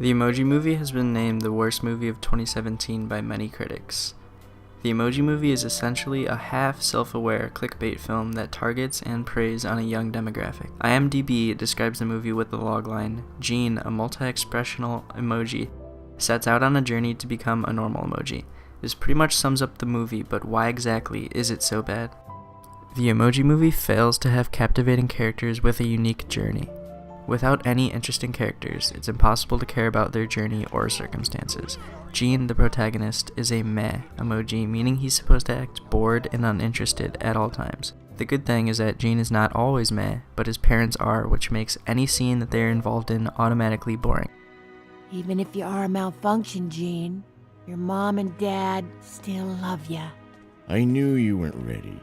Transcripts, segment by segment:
The Emoji Movie has been named the worst movie of 2017 by many critics. The Emoji Movie is essentially a half self-aware clickbait film that targets and preys on a young demographic. IMDb describes the movie with the logline, Gene, a multi-expressional emoji, sets out on a journey to become a normal emoji. This pretty much sums up the movie, but why exactly is it so bad? The Emoji Movie fails to have captivating characters with a unique journey. Without any interesting characters, it's impossible to care about their journey or circumstances. Gene, the protagonist, is a meh emoji, meaning he's supposed to act bored and uninterested at all times. The good thing is that Gene is not always meh, but his parents are, which makes any scene that they're involved in automatically boring. Even if you are a malfunction, Gene, your mom and dad still love ya. I knew you weren't ready.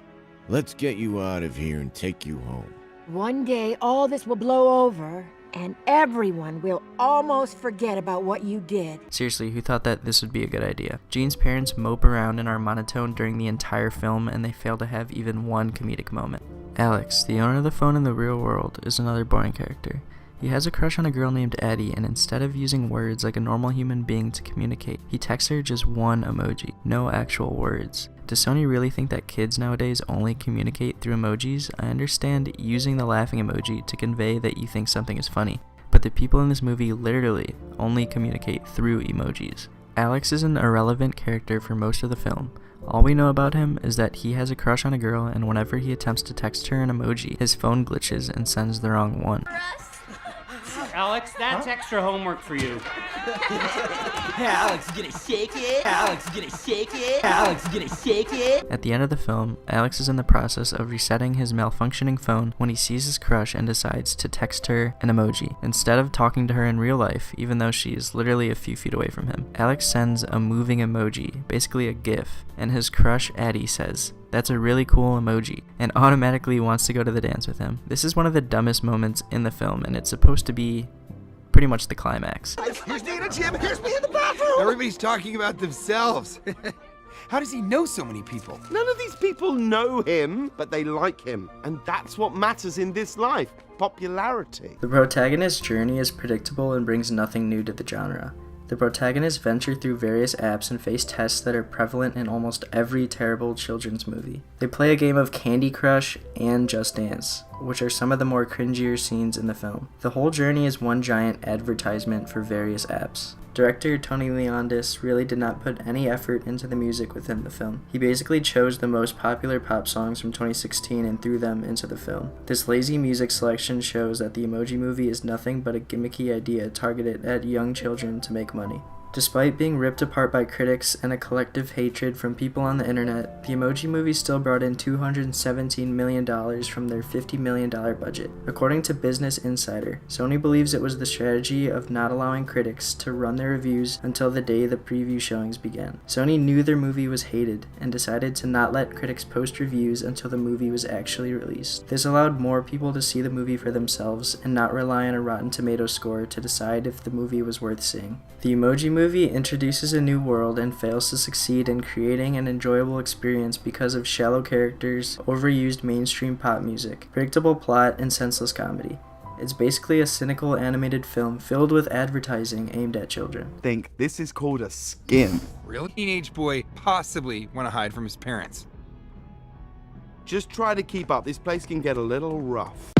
Let's get you out of here and take you home. One day, all this will blow over, and everyone will almost forget about what you did. Seriously, who thought that this would be a good idea? Gene's parents mope around and are monotone during the entire film, and they fail to have even one comedic moment. Alex, the owner of the phone in the real world, is another boring character. He has a crush on a girl named Addie, and instead of using words like a normal human being to communicate, he texts her just one emoji, no actual words. Does Sony really think that kids nowadays only communicate through emojis? I understand using the laughing emoji to convey that you think something is funny, but the people in this movie literally only communicate through emojis. Alex is an irrelevant character for most of the film. All we know about him is that he has a crush on a girl, and whenever he attempts to text her an emoji, his phone glitches and sends the wrong one. Alex, that's extra homework for you. Alex, gonna shake it. Alex, gonna shake it. Alex, gonna shake it. At the end of the film, Alex is in the process of resetting his malfunctioning phone when he sees his crush and decides to text her an emoji, instead of talking to her in real life, even though she is literally a few feet away from him. Alex sends a moving emoji, basically a GIF, and his crush Addie says, "That's a really cool emoji," and automatically wants to go to the dance with him. This is one of the dumbest moments in the film, and it's supposed to be pretty much the climax. Here's me in a gym, here's me in the bathroom! Everybody's talking about themselves. How does he know so many people? None of these people know him, but they like him. And that's what matters in this life, popularity. The protagonist's journey is predictable and brings nothing new to the genre. The protagonists venture through various apps and face tests that are prevalent in almost every terrible children's movie. They play a game of Candy Crush and Just Dance, which are some of the more cringier scenes in the film. The whole journey is one giant advertisement for various apps. Director Tony Leondis really did not put any effort into the music within the film. He basically chose the most popular pop songs from 2016 and threw them into the film. This lazy music selection shows that the Emoji Movie is nothing but a gimmicky idea targeted at young children to make money. Despite being ripped apart by critics and a collective hatred from people on the internet, the Emoji Movie still brought in $217 million from their $50 million budget. According to Business Insider, Sony believes it was the strategy of not allowing critics to run their reviews until the day the preview showings began. Sony knew their movie was hated and decided to not let critics post reviews until the movie was actually released. This allowed more people to see the movie for themselves and not rely on a Rotten Tomatoes score to decide if the movie was worth seeing. The Emoji Movie introduces a new world and fails to succeed in creating an enjoyable experience because of shallow characters, overused mainstream pop music, predictable plot, and senseless comedy. It's basically a cynical animated film filled with advertising aimed at children. Think this is called a skin. Real teenage boy possibly want to hide from his parents. Just try to keep up. This place can get a little rough.